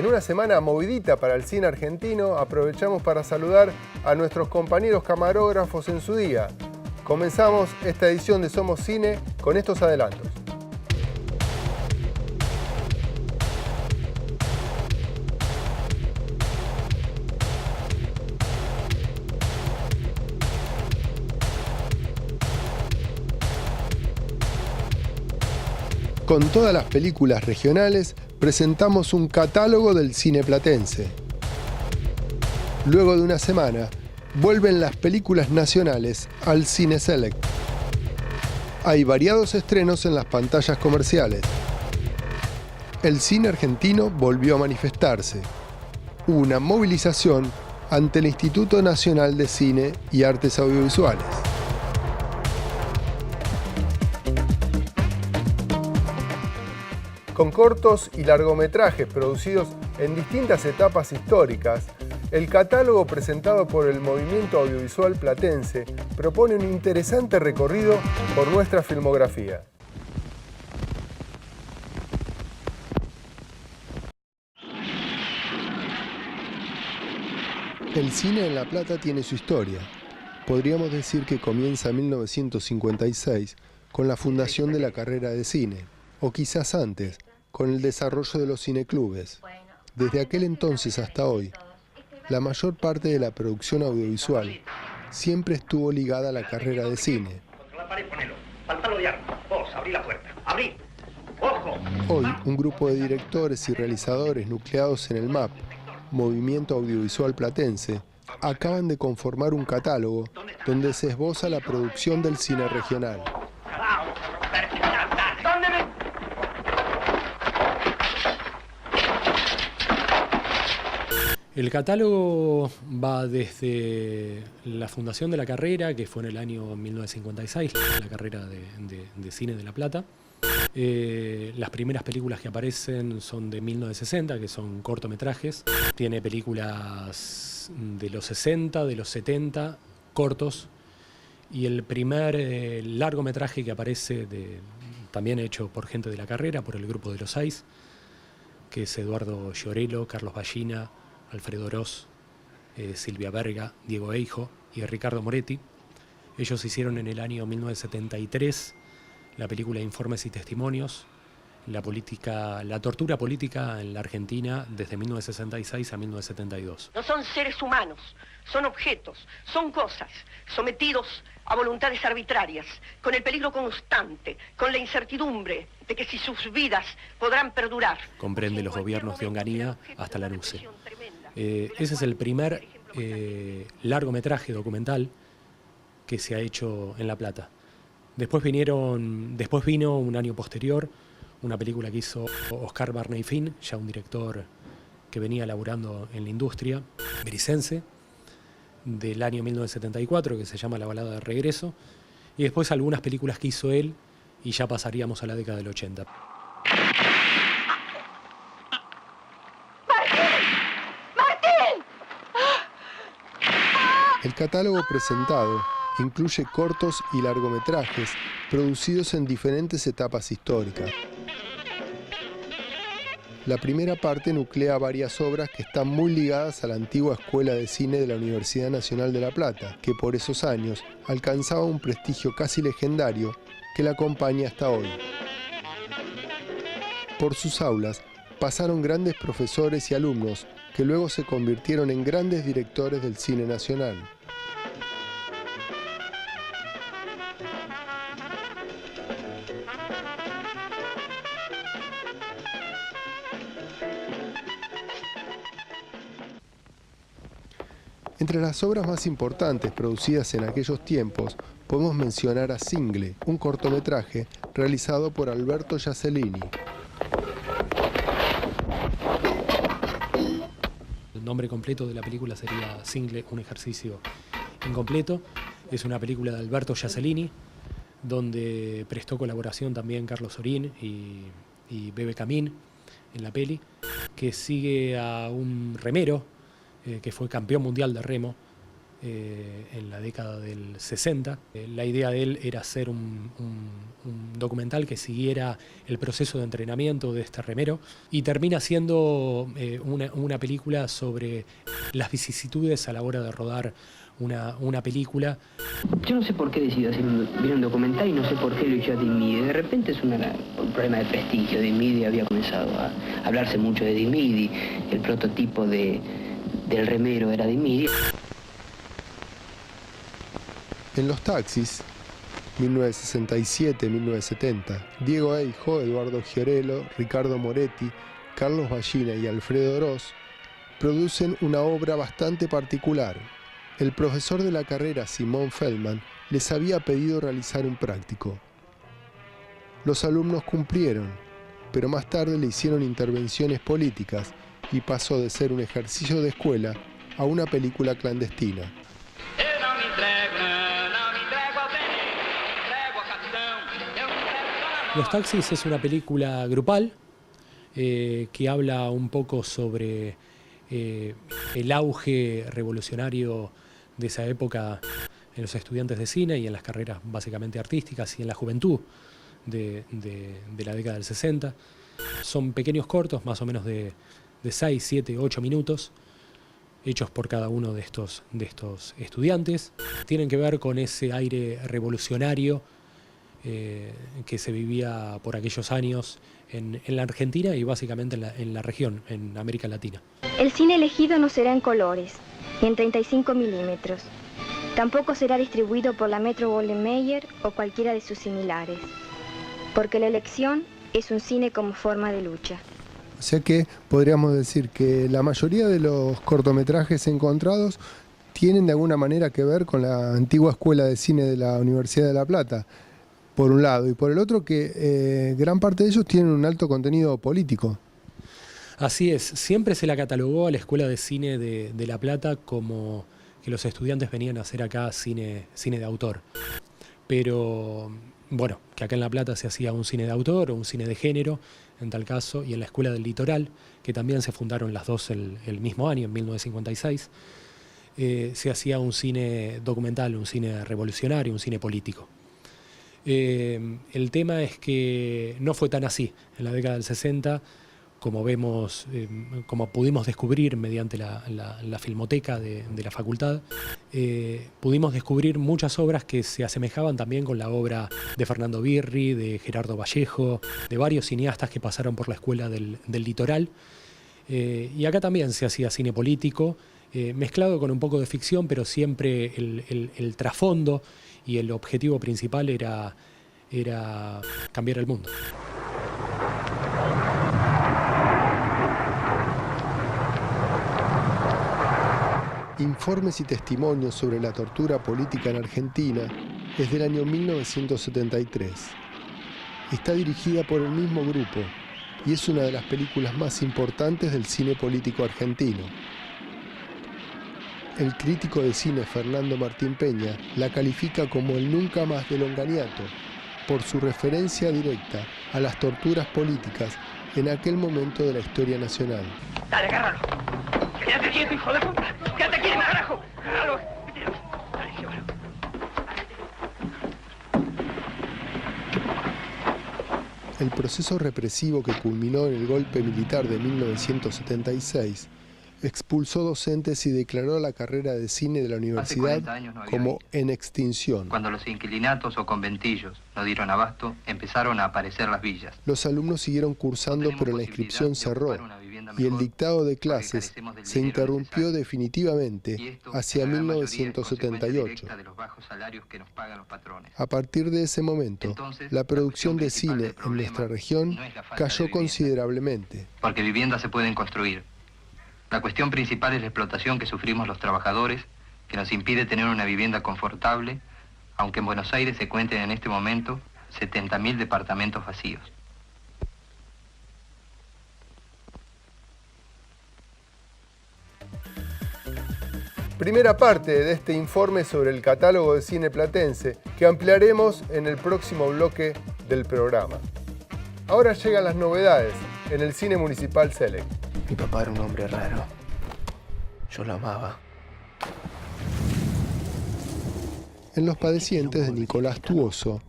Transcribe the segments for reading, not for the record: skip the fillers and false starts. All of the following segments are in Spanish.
En una semana movidita para el cine argentino, aprovechamos para saludar a nuestros compañeros camarógrafos en su día. Comenzamos esta edición de Somos Cine con estos adelantos. Con todas las películas regionales, presentamos un catálogo del cine platense. Luego de una semana, vuelven las películas nacionales al Cine Select. Hay variados estrenos en las pantallas comerciales. El cine argentino volvió a manifestarse. Hubo una movilización ante el Instituto Nacional de Cine y Artes Audiovisuales. Con cortos y largometrajes producidos en distintas etapas históricas, el catálogo presentado por el Movimiento Audiovisual Platense propone un interesante recorrido por nuestra filmografía. El cine en La Plata tiene su historia. Podríamos decir que comienza en 1956 con la fundación de la carrera de cine, o quizás antes, con el desarrollo de los cineclubes. Desde aquel entonces hasta hoy, la mayor parte de la producción audiovisual siempre estuvo ligada a la carrera de cine. Hoy, un grupo de directores y realizadores nucleados en el MAP, Movimiento Audiovisual Platense, acaban de conformar un catálogo donde se esboza la producción del cine regional. El catálogo va desde la fundación de la carrera, que fue en el año 1956, la carrera de cine de La Plata. Las primeras películas que aparecen son de 1960, que son cortometrajes. Tiene películas de los 60, de los 70, cortos. Y el primer largometraje que aparece, también hecho por gente de la carrera, por el grupo de los 6, que es Eduardo Llorelo, Carlos Ballina, Alfredo Oroz, Silvia Berga, Diego Eijo y Ricardo Moretti. Ellos hicieron en el año 1973 la película Informes y Testimonios, la tortura política en la Argentina desde 1966 a 1972. No son seres humanos, son objetos, son cosas, sometidos a voluntades arbitrarias, con el peligro constante, con la incertidumbre de que si sus vidas podrán perdurar. Comprende los gobiernos de Onganía hasta la NUCE. Ese es el primer largometraje documental que se ha hecho en La Plata. Después vino un año posterior una película que hizo Oscar Barney Finn, ya un director que venía laburando en la industria bericense, del año 1974, que se llama La balada de regreso, y después algunas películas que hizo él, y ya pasaríamos a la década del 80. El catálogo presentado incluye cortos y largometrajes producidos en diferentes etapas históricas. La primera parte nuclea varias obras que están muy ligadas a la antigua Escuela de Cine de la Universidad Nacional de La Plata, que por esos años alcanzaba un prestigio casi legendario que la acompaña hasta hoy. Por sus aulas pasaron grandes profesores y alumnos que luego se convirtieron en grandes directores del cine nacional. Entre las obras más importantes producidas en aquellos tiempos, podemos mencionar a Single, un cortometraje realizado por Alberto Giacellini. El nombre completo de la película sería Single, un ejercicio incompleto. Es una película de Alberto Giacellini, donde prestó colaboración también Carlos Orín y Bebe Camín en la peli, que sigue a un remero que fue campeón mundial de remo en la década del 60. La idea de él era hacer un documental que siguiera el proceso de entrenamiento de este remero, y termina siendo una película sobre las vicisitudes a la hora de rodar una película. Yo no sé por qué decidió hacer un documental y no sé por qué lo hizo a Dick Meady. De repente es un problema de prestigio. Dick Meady había comenzado a hablarse mucho de Dick Meady. El prototipo del remero era Dick Meady. En Los Taxis, 1967-1970, Diego Eijo, Eduardo Giorello, Ricardo Moretti, Carlos Ballina y Alfredo Oroz producen una obra bastante particular. El profesor de la carrera, Simón Feldman, les había pedido realizar un práctico. Los alumnos cumplieron, pero más tarde le hicieron intervenciones políticas y pasó de ser un ejercicio de escuela a una película clandestina. Los Taxis es una película grupal que habla un poco sobre el auge revolucionario de esa época en los estudiantes de cine y en las carreras básicamente artísticas y en la juventud de la década del 60. Son pequeños cortos, más o menos de 6, 7, 8 minutos, hechos por cada uno de estos estudiantes. Tienen que ver con ese aire revolucionario que se vivía por aquellos años en la Argentina y básicamente en la región, en América Latina. El cine elegido no será en colores, ni en 35 milímetros. Tampoco será distribuido por la Metro-Goldwyn-Mayer o cualquiera de sus similares, porque la elección es un cine como forma de lucha. O sea que podríamos decir que la mayoría de los cortometrajes encontrados tienen de alguna manera que ver con la antigua escuela de cine de la Universidad de La Plata, por un lado, y por el otro que gran parte de ellos tienen un alto contenido político. Así es, siempre se la catalogó a la Escuela de Cine de La Plata como que los estudiantes venían a hacer acá cine de autor. Pero bueno, que acá en La Plata se hacía un cine de autor o un cine de género, en tal caso, y en la Escuela del Litoral, que también se fundaron las dos el mismo año, en 1956, se hacía un cine documental, un cine revolucionario, un cine político. El tema es que no fue tan así. En la década del 60, como vemos, como pudimos descubrir mediante la filmoteca de la facultad, pudimos descubrir muchas obras que se asemejaban también con la obra de Fernando Birri, de Gerardo Vallejo, de varios cineastas que pasaron por la escuela del Litoral. Y acá también se hacía cine político, mezclado con un poco de ficción, pero siempre el trasfondo y el objetivo principal era cambiar el mundo. Informes y testimonios sobre la tortura política en Argentina es del año 1973. Está dirigida por el mismo grupo y es una de las películas más importantes del cine político argentino. El crítico de cine Fernando Martín Peña la califica como el nunca más de Longaniato, por su referencia directa a las torturas políticas en aquel momento de la historia nacional. Dale, agárralo. Quédate quieto, hijo de puta. Quédate quieto, carajo. Agárralo. Dale, llévalo. El proceso represivo que culminó en el golpe militar de 1976 expulsó docentes y declaró la carrera de cine de la universidad como en extinción. Cuando los inquilinatos o conventillos no dieron abasto, empezaron a aparecer las villas. Los alumnos siguieron cursando, pero la inscripción cerró y el dictado de clases se interrumpió definitivamente hacia 1978. A partir de ese momento, la producción de cine en nuestra región cayó considerablemente. Porque viviendas se pueden construir. La cuestión principal es la explotación que sufrimos los trabajadores, que nos impide tener una vivienda confortable, aunque en Buenos Aires se cuenten en este momento 70.000 departamentos vacíos. Primera parte de este informe sobre el catálogo de cine platense que ampliaremos en el próximo bloque del programa. Ahora llegan las novedades en el Cine Municipal Select. Mi papá era un hombre raro. Yo lo amaba. En Los padecientes de Nicolás Tuoso,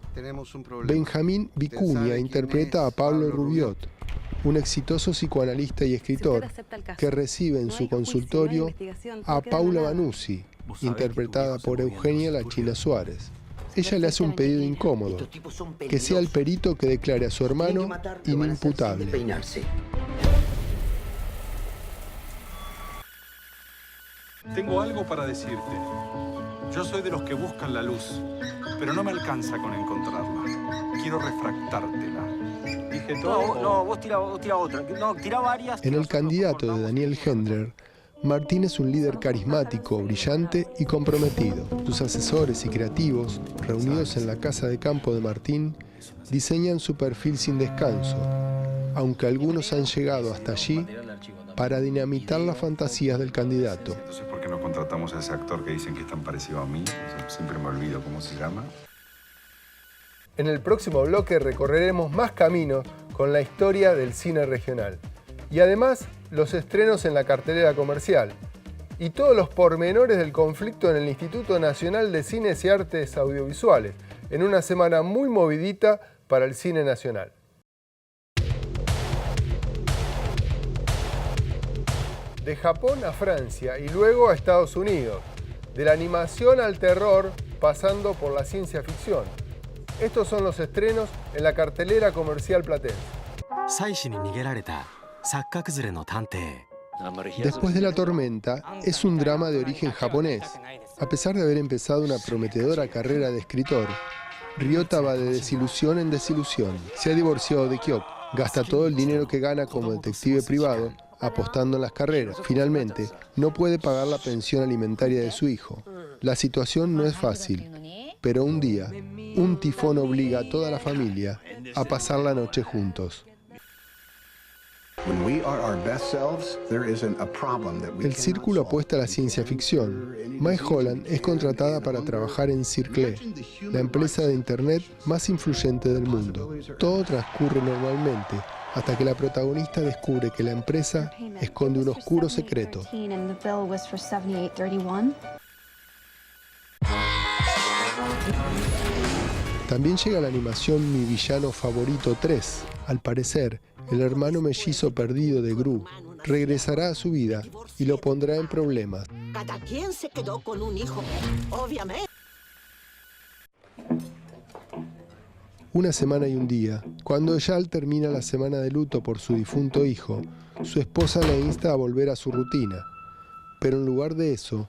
Benjamín Vicuña interpreta a Pablo Rubiot, un exitoso psicoanalista y escritor que recibe en su consultorio a Paula Vanuzzi, interpretada por Eugenia La China Suárez. Ella le hace un pedido incómodo, que sea el perito que declare a su hermano inimputable. Tengo algo para decirte. Yo soy de los que buscan la luz, pero no me alcanza con encontrarla. Quiero refractártela. Dije todo. No, vos tira otra. No, tira varias. En El candidato de Daniel Hendler, Martín es un líder carismático, brillante y comprometido. Sus asesores y creativos, reunidos en la casa de campo de Martín, diseñan su perfil sin descanso, aunque algunos han llegado hasta allí para dinamitar las fantasías del candidato. Entonces, ¿por qué no contratamos a ese actor que dicen que es tan parecido a mí? Siempre me olvido cómo se llama. En el próximo bloque recorreremos más caminos con la historia del cine regional. Y además, los estrenos en la cartelera comercial. Y todos los pormenores del conflicto en el Instituto Nacional de Cines y Artes Audiovisuales, en una semana muy movidita para el cine nacional. De Japón a Francia y luego a Estados Unidos. De la animación al terror, pasando por la ciencia ficción. Estos son los estrenos en la cartelera comercial platense. Después de la tormenta, es un drama de origen japonés. A pesar de haber empezado una prometedora carrera de escritor, Ryota va de desilusión en desilusión. Se ha divorciado de Kyoko, gasta todo el dinero que gana como detective privado, apostando en las carreras. Finalmente, no puede pagar la pensión alimentaria de su hijo. La situación no es fácil, pero un día, un tifón obliga a toda la familia a pasar la noche juntos. El círculo apuesta a la ciencia ficción. Mae Holland es contratada para trabajar en Circle, la empresa de internet más influyente del mundo. Todo transcurre normalmente, hasta que la protagonista descubre que la empresa esconde un oscuro secreto. También llega la animación Mi villano favorito 3. Al parecer, el hermano mellizo perdido de Gru regresará a su vida y lo pondrá en problemas. Cada quien se quedó con un hijo, obviamente. Una semana y un día, cuando Eyal termina la semana de luto por su difunto hijo, su esposa le insta a volver a su rutina. Pero en lugar de eso,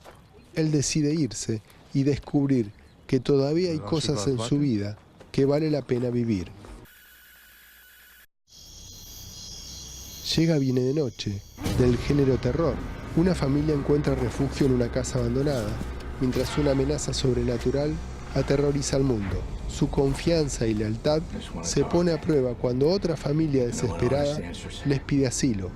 él decide irse y descubrir que todavía hay cosas en su vida que vale la pena vivir. Llega Viene de noche, del género terror. Una familia encuentra refugio en una casa abandonada, mientras una amenaza sobrenatural aterroriza al mundo. Su confianza y lealtad se pone a prueba cuando otra familia desesperada les pide asilo.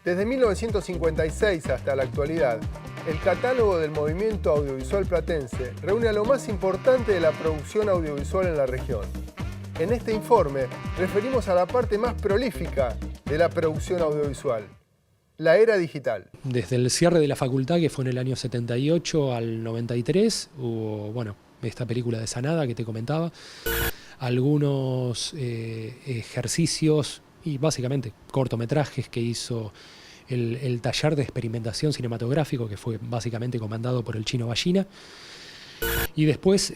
Desde 1956 hasta la actualidad, el catálogo del movimiento audiovisual platense reúne a lo más importante de la producción audiovisual en la región. En este informe referimos a la parte más prolífica de la producción audiovisual, la era digital. Desde el cierre de la facultad, que fue en el año 78 al 93, hubo, esta película de Sanada que te comentaba, algunos ejercicios y básicamente cortometrajes que hizo el taller de experimentación cinematográfico, que fue básicamente comandado por el Chino Ballina. Y después,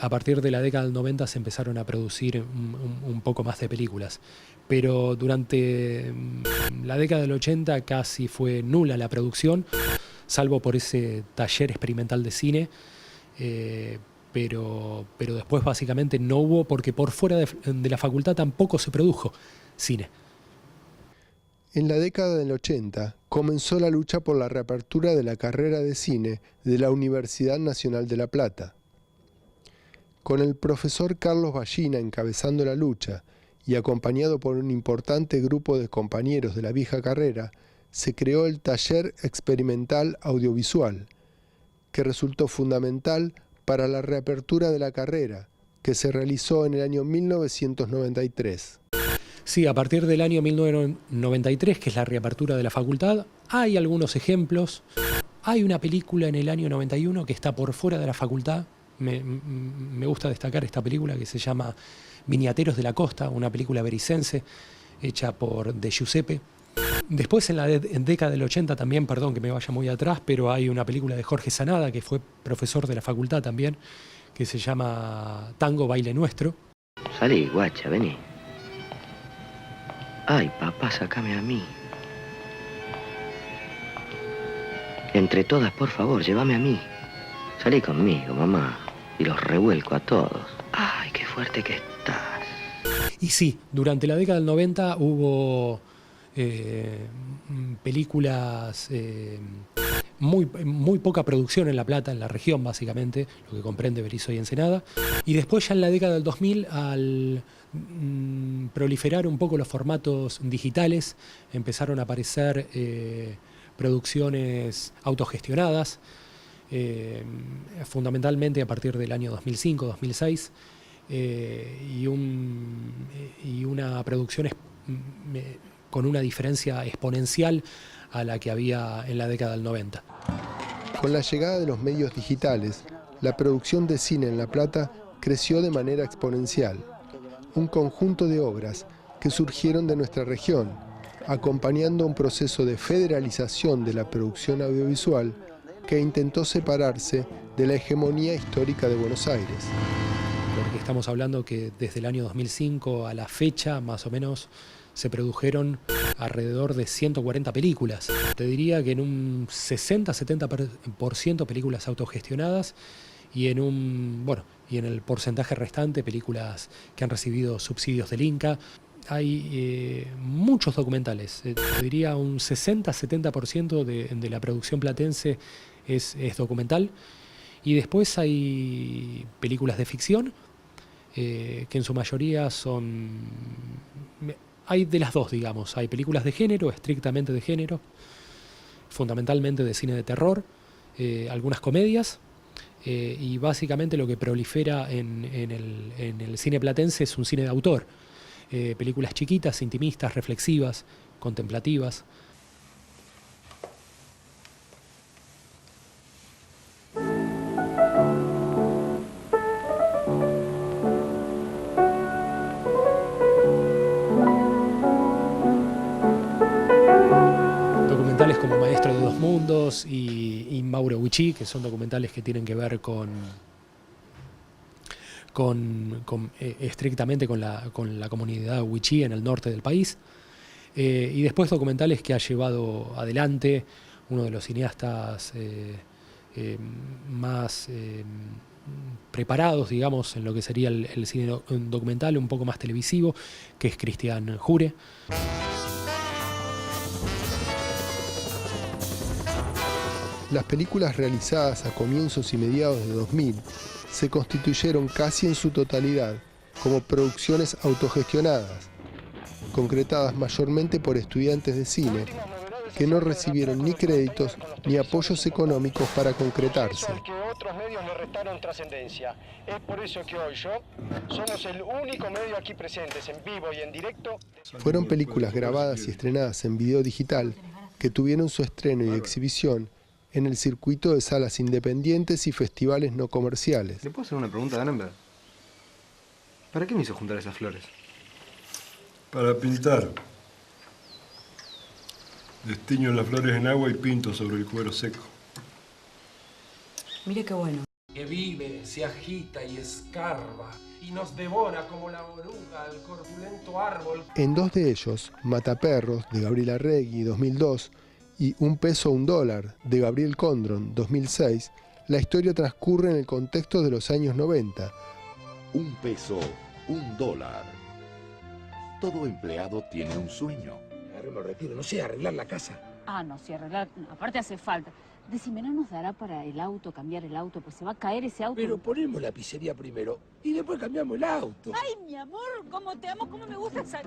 a partir de la década del 90 se empezaron a producir un poco más de películas. Pero durante la década del 80 casi fue nula la producción, salvo por ese taller experimental de cine. Pero después básicamente no hubo, porque por fuera de la facultad tampoco se produjo cine. En la década del 80 comenzó la lucha por la reapertura de la carrera de cine de la Universidad Nacional de La Plata. Con el profesor Carlos Ballina encabezando la lucha y acompañado por un importante grupo de compañeros de la vieja carrera, se creó el Taller Experimental Audiovisual, que resultó fundamental para la reapertura de la carrera, que se realizó en el año 1993. Sí, a partir del año 1993, que es la reapertura de la facultad, hay algunos ejemplos, Hay una película en el año 91 que está por fuera de la facultad. Me gusta destacar esta película que se llama Miniateros de la Costa, una película bericense hecha por De Giuseppe. Después en la década del 80 también, perdón que me vaya muy atrás, pero hay una película de Jorge Sanada, que fue profesor de la facultad también, que se llama Tango, Baile Nuestro. Salí, guacha, vení. Ay, papá, sacame a mí. Entre todas, por favor, llévame a mí. Salí conmigo, mamá, y los revuelco a todos. Ay, qué fuerte que estás. Y sí, durante la década del 90 hubo películas, muy poca producción en La Plata, en la región básicamente, lo que comprende Berisso y Ensenada. Y después ya en la década del 2000, al proliferar un poco los formatos digitales, empezaron a aparecer producciones autogestionadas, fundamentalmente a partir del año 2005-2006, y una producción con una diferencia exponencial a la que había en la década del 90. Con la llegada de los medios digitales, la producción de cine en La Plata creció de manera exponencial. Un conjunto de obras que surgieron de nuestra región, acompañando un proceso de federalización de la producción audiovisual que intentó separarse de la hegemonía histórica de Buenos Aires. Porque estamos hablando que desde el año 2005 a la fecha, más o menos, se produjeron alrededor de 140 películas. Te diría que en un 60-70% películas autogestionadas y en el porcentaje restante películas que han recibido subsidios del Inca. Hay muchos documentales, te diría un 60-70% de la producción platense es documental. Y después hay películas de ficción, que en su mayoría hay de las dos, digamos. Hay películas de género, estrictamente de género, fundamentalmente de cine de terror, algunas comedias, y básicamente lo que prolifera en el cine platense es un cine de autor. Películas chiquitas, intimistas, reflexivas, contemplativas. Documentales como Maestro de dos Mundos y Mauro Wichí, que son documentales que tienen que ver estrictamente con la comunidad wichí en el norte del país, y después documentales que ha llevado adelante uno de los cineastas más preparados, digamos, en lo que sería el cine documental, un poco más televisivo, que es Cristian Jure. Las películas realizadas a comienzos y mediados de 2000 se constituyeron casi en su totalidad como producciones autogestionadas, concretadas mayormente por estudiantes de cine que no recibieron ni créditos ni apoyos económicos para concretarse. Otros medios le restaron trascendencia. Es por eso que hoy somos el único medio aquí presentes en vivo y en directo. Fueron películas grabadas y estrenadas en video digital que tuvieron su estreno y exhibición en el circuito de salas independientes y festivales no comerciales. ¿Le puedo hacer una pregunta, Danenberg? ¿Para qué me hizo juntar esas flores? Para pintar. Destiño las flores en agua y pinto sobre el cuero seco. Mire qué bueno. Que vive, se agita y escarba, y nos devora como la oruga al corpulento árbol. En dos de ellos, Mataperros, de Gabriel Arregui, 2002, y Un peso, un dólar, de Gabriel Condron, 2006, la historia transcurre en el contexto de los años 90. Un peso, un dólar. Todo empleado tiene un sueño. Me retiro, no sé, arreglar la casa. Ah, no, sí, arreglar, aparte hace falta. Decime, ¿no nos dará para el auto, cambiar el auto? Pues se va a caer ese auto. Pero ponemos la pizzería primero y después cambiamos el auto. Ay, mi amor, cómo te amo, cómo me gusta esa...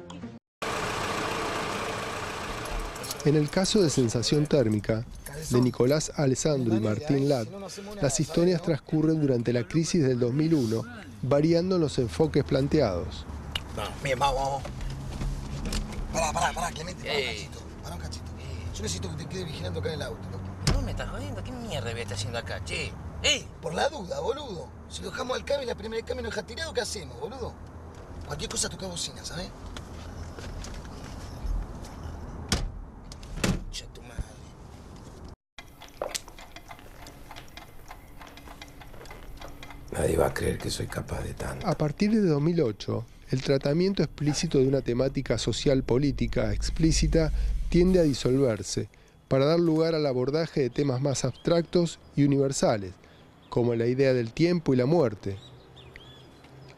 En el caso de Sensación Térmica, de Nicolás Alessandro y Martín Lat, las historias transcurren durante la crisis del 2001, variando los enfoques planteados. Bien, vamos. Pará, Clemente, pará un cachito. Yo necesito que te quede vigilando acá en el auto, loco. No me estás jodiendo. ¿Qué mierda voy a estar haciendo acá, che? ¡Ey! Por la duda, boludo. Si lo dejamos al cable y la primera cambio nos deja tirado, ¿qué hacemos, boludo? Cualquier cosa toca bocina, ¿sabes? Che, tu madre. Nadie va a creer que soy capaz de tanto. A partir de 2008, el tratamiento explícito de una temática social política explícita tiende a disolverse para dar lugar al abordaje de temas más abstractos y universales, como la idea del tiempo y la muerte.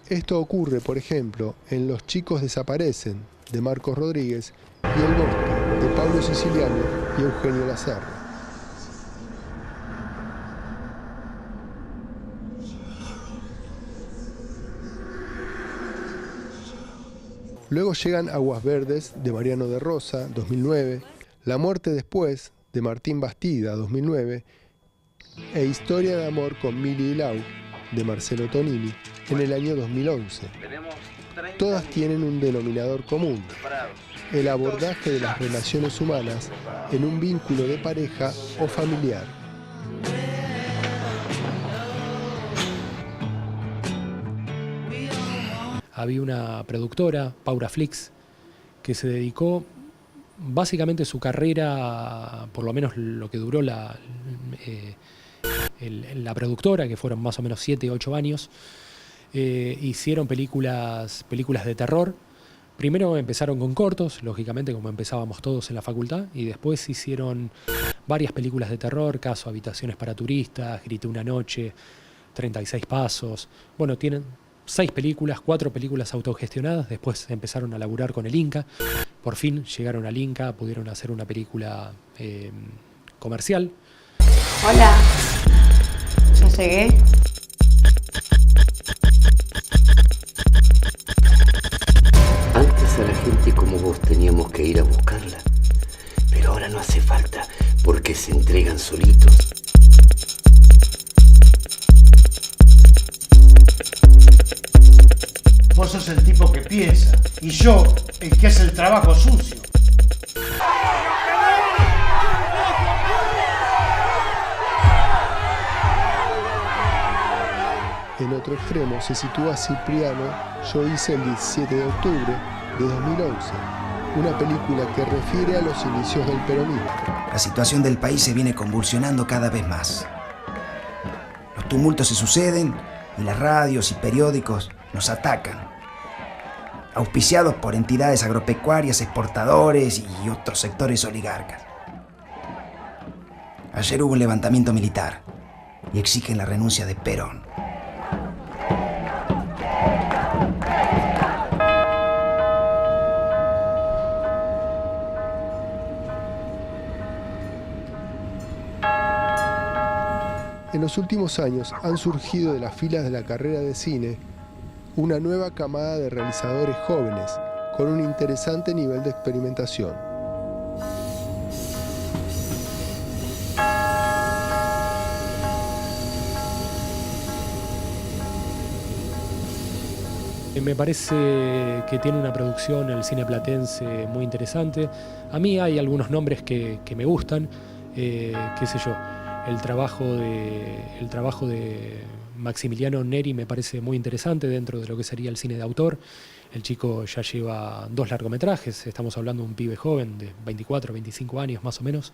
Esto ocurre, por ejemplo, en Los chicos desaparecen, de Marcos Rodríguez, y El bosque, de Pablo Siciliano y Eugenio Lacerda. Luego llegan Aguas Verdes, de Mariano de Rosa, 2009, La muerte después, de Martín Bastida, 2009, e Historia de amor con Mili y Lau, de Marcelo Tonini, en el año 2011. Todas tienen un denominador común: el abordaje de las relaciones humanas en un vínculo de pareja o familiar. Había una productora, Paura Flix, que se dedicó básicamente su carrera, por lo menos lo que duró la productora, que fueron más o menos 7 u 8 años. Hicieron películas de terror. Primero empezaron con cortos, lógicamente, como empezábamos todos en la facultad, y después hicieron varias películas de terror, caso Habitaciones para turistas, Grité una noche, 36 pasos. Bueno, tienen 6 películas, 4 películas autogestionadas. Después empezaron a laburar con el Inca. Por fin llegaron al Inca, pudieron hacer una película comercial. Hola, ¿ya llegué? Antes a la gente como vos teníamos que ir a buscarla, pero ahora no hace falta porque se entregan solitos. Vos sos el tipo que piensa y yo el que hace el trabajo sucio. En otro extremo se sitúa Cipriano, Yo hice el 17 de octubre de 2011, una película que refiere a los inicios del peronismo. La situación del país se viene convulsionando cada vez más. Los tumultos se suceden y las radios y periódicos nos atacan, auspiciados por entidades agropecuarias, exportadores y otros sectores oligarcas. Ayer hubo un levantamiento militar y exigen la renuncia de Perón. En los últimos años han surgido de las filas de la carrera de cine una nueva camada de realizadores jóvenes con un interesante nivel de experimentación. Me parece que tiene una producción el cine platense muy interesante. A mí hay algunos nombres que me gustan, qué sé yo. El trabajo de Maximiliano Neri me parece muy interesante dentro de lo que sería el cine de autor. El chico ya lleva 2 largometrajes, estamos hablando de un pibe joven de 24, 25 años más o menos.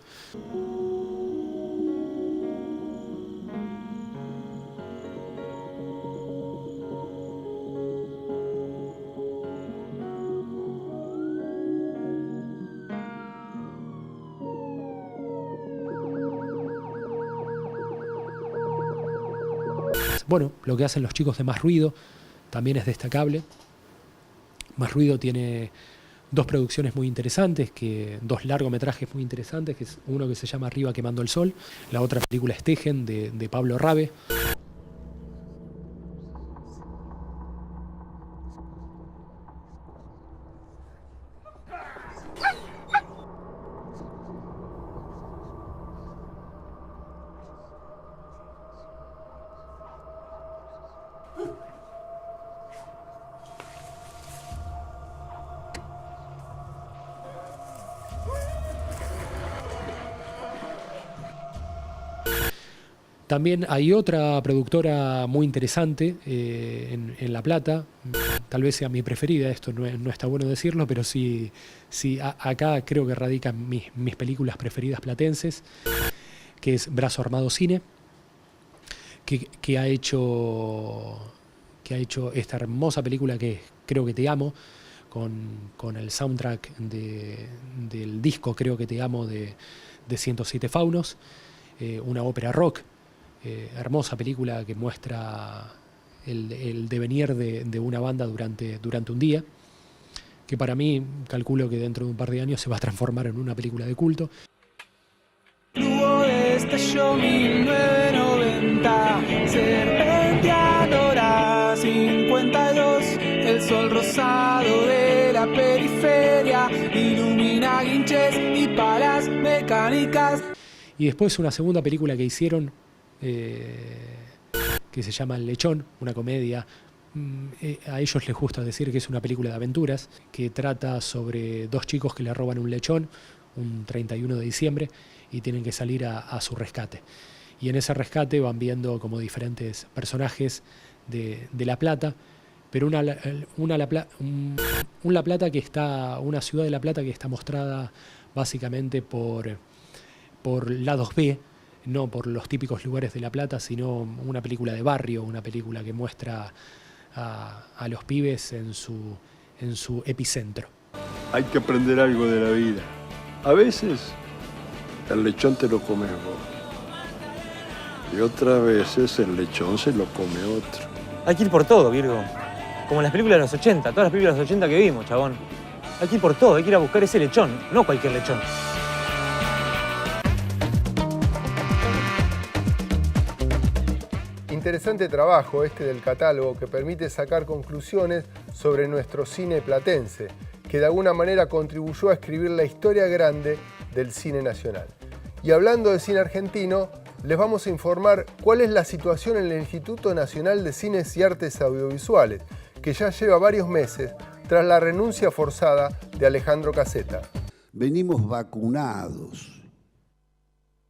Bueno, lo que hacen los chicos de Más Ruido también es destacable. Más Ruido tiene 2 producciones muy interesantes, 2 largometrajes muy interesantes, que es uno que se llama Arriba quemando el sol, la otra película es Tejen, de Pablo Rabe. También hay otra productora muy interesante en La Plata, tal vez sea mi preferida, esto no está bueno decirlo, pero sí acá creo que radican mis películas preferidas platenses, que es Brazo Armado Cine, que ha hecho esta hermosa película que es Creo que te amo, con el soundtrack del disco Creo que te amo de 107 Faunos, una ópera rock. Hermosa película que muestra el devenir de una banda durante un día, que para mí calculo que dentro de un par de años se va a transformar en una película de culto. Luego estalló 1990, serpenteadora 52, el sol rosado de la periferia ilumina guinches y palas mecánicas. Y después una segunda película que hicieron que se llama El Lechón, una comedia. A ellos les gusta decir que es una película de aventuras, que trata sobre dos chicos que le roban un lechón un 31 de diciembre y tienen que salir a su rescate. Y en ese rescate van viendo como diferentes personajes de La Plata, pero una ciudad de La Plata que está mostrada básicamente por lados B, no por los típicos lugares de La Plata, sino una película de barrio, una película que muestra a los pibes en su epicentro. Hay que aprender algo de la vida. A veces el lechón te lo comes vos. Y otras veces el lechón se lo come otro. Hay que ir por todo, Virgo. Como en las películas de los 80, todas las películas de los 80 que vimos, chabón. Hay que ir por todo, hay que ir a buscar ese lechón, no cualquier lechón. Interesante trabajo este del catálogo que permite sacar conclusiones sobre nuestro cine platense, que de alguna manera contribuyó a escribir la historia grande del cine nacional. Y hablando de cine argentino, les vamos a informar cuál es la situación en el Instituto Nacional de Cines y Artes Audiovisuales, que ya lleva varios meses tras la renuncia forzada de Alejandro Caseta. Venimos vacunados,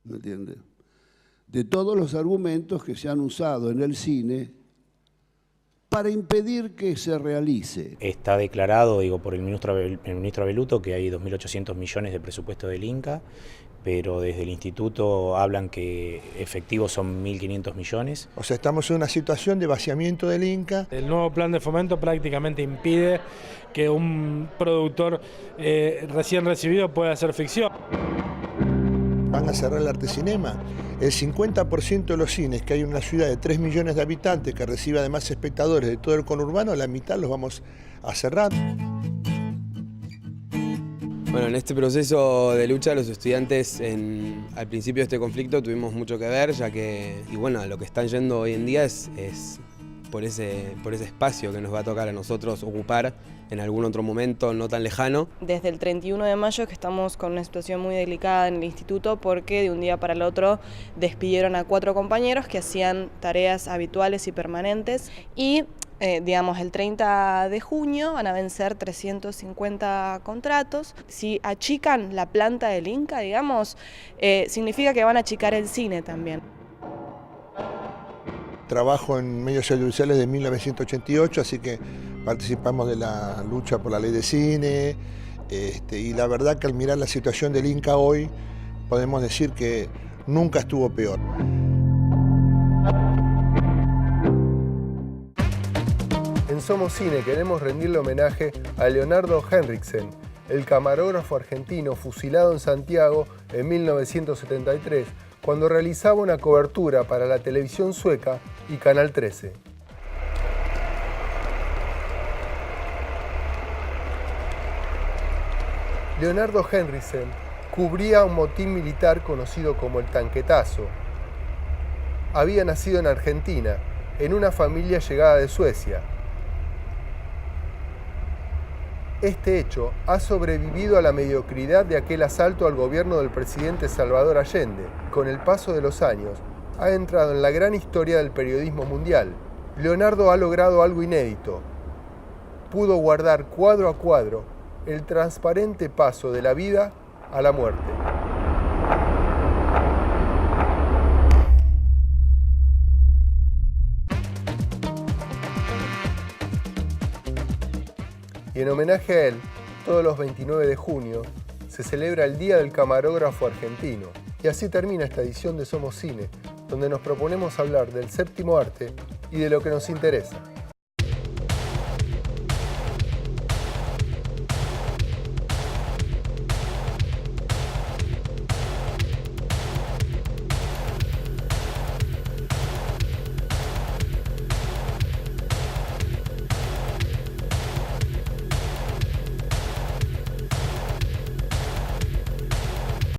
¿me entiendes?, de todos los argumentos que se han usado en el cine para impedir que se realice. Está declarado, por el ministro Abeluto, que hay 2.800 millones de presupuesto del Inca, pero desde el instituto hablan que efectivos son 1.500 millones. O sea, estamos en una situación de vaciamiento del Inca. El nuevo plan de fomento prácticamente impide que un productor recién recibido pueda hacer ficción. Van a cerrar el Arte Cinema. El 50% de los cines que hay en una ciudad de 3 millones de habitantes que recibe además espectadores de todo el conurbano, la mitad los vamos a cerrar. Bueno, en este proceso de lucha los estudiantes al principio de este conflicto tuvimos mucho que ver, ya que, a lo que están yendo hoy en día es por ese espacio que nos va a tocar a nosotros ocupar en algún otro momento no tan lejano. Desde el 31 de mayo que estamos con una situación muy delicada en el instituto porque de un día para el otro despidieron a 4 compañeros que hacían tareas habituales y permanentes y el 30 de junio van a vencer 350 contratos. Si achican la planta del Inca, significa que van a achicar el cine también. Trabajo en medios audiovisuales de 1988, así que participamos de la lucha por la ley de cine, y la verdad que al mirar la situación del Inca hoy, podemos decir que nunca estuvo peor. En Somos Cine queremos rendirle homenaje a Leonardo Henriksen, el camarógrafo argentino fusilado en Santiago en 1973, cuando realizaba una cobertura para la televisión sueca y Canal 13. Leonardo Henriksen cubría un motín militar conocido como el Tanquetazo. Había nacido en Argentina, en una familia llegada de Suecia. Este hecho ha sobrevivido a la mediocridad de aquel asalto al gobierno del presidente Salvador Allende. Con el paso de los años, ha entrado en la gran historia del periodismo mundial. Leonardo ha logrado algo inédito. Pudo guardar cuadro a cuadro el transparente paso de la vida a la muerte. Y en homenaje a él, todos los 29 de junio, se celebra el Día del Camarógrafo Argentino. Y así termina esta edición de Somos Cine, donde nos proponemos hablar del séptimo arte y de lo que nos interesa.